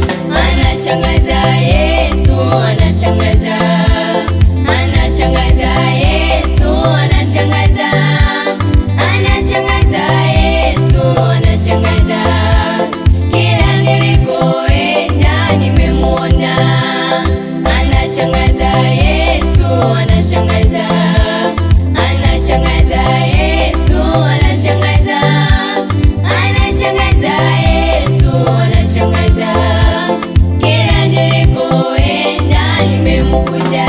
Anashangaza Yesu, anashangaza, anashangaza Yesu, anashangaza, anashangaza Yesu, anashangaza. Kila nilikoenda nimemuona. Anashangaza Yesu, anashangaza, anashangaza Yesu, anashangaza, anashangaza Yesu, anashangaza. Kila nilikoenda nimemkuta.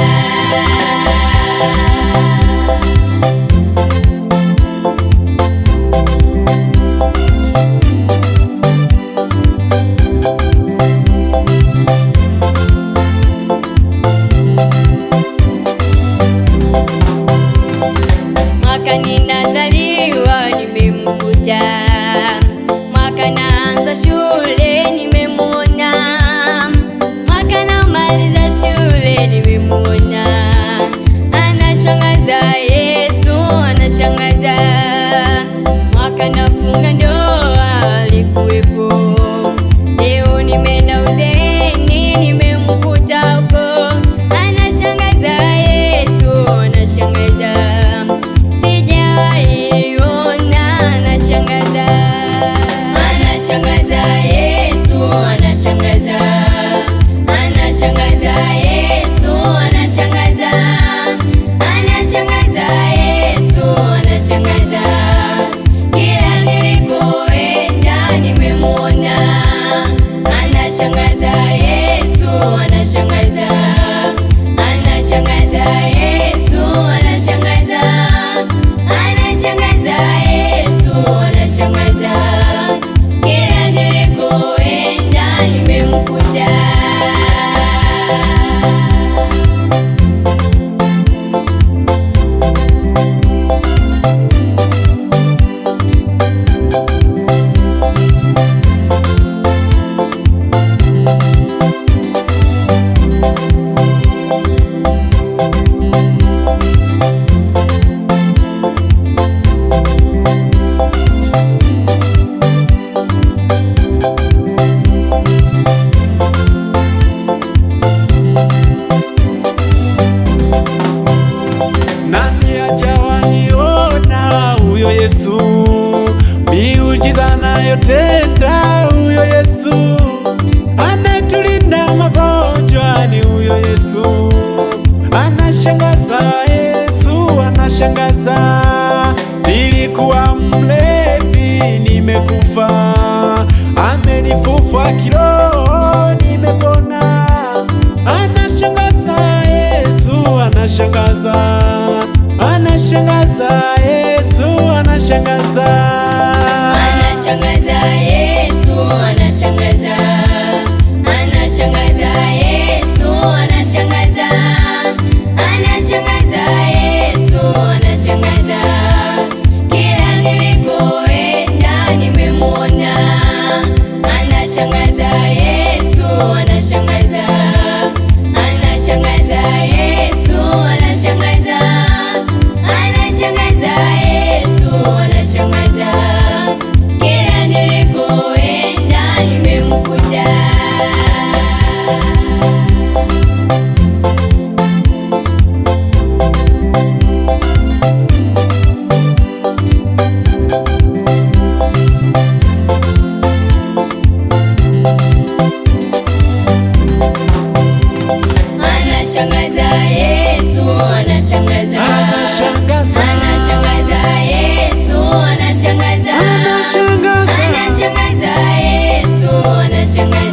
Mwaka ninazaliwa nimemkuta, mwaka naanza shule nimemuona, mwaka namaliza shule nimemuona. Anashangaza Yesu, anashangaza. Mwaka nafunga ndoa alikuwepo, leo nimeenda uzeeni nimemkuta huko. Anashangaza Yesu, anashangaza, sijaiona. Anashangaza, anashangaza Yesu, anashangaza, anashangaza Yesu, anashangaza, anashangaza Yesu, anashangaza. Kila nilikoenda nimemuona. Anashangaza Yesu, anashangaza, anashangaza Yesu, anashangaza, anashangaza Yesu, anashangaza. Kila nilikoenda nimemkuta. Nani hajawaiona huyo Yesu, miujiza anayotenda huyo Yesu, anatulinda magonjwa ni huyo Yesu. Anashangaza Yesu, anashangaza. Nilikuwa mlevi nimekufa, amenifufua kiroho nimepona. Anashangaza Yesu, anashangaza, anashangaza Yesu, anashangaza. Anashangaza Yesu, anashangaza, anashangaza Yesu, anashangaza, anashangaza Yesu, anashangaza. Kila nilikoenda nimemuona. Anashangaza Yesu, anashangaza, anashangaza Yesu, anashangaza, anashangaza Yesu, anashangaza. Kila nilikoenda nimemkuta. Anashangaza Yesu, anashangaza, Anashangaza, anashangaza Yesu, anashangaza, anashangaza, anashangaza Yesu, anashangaza.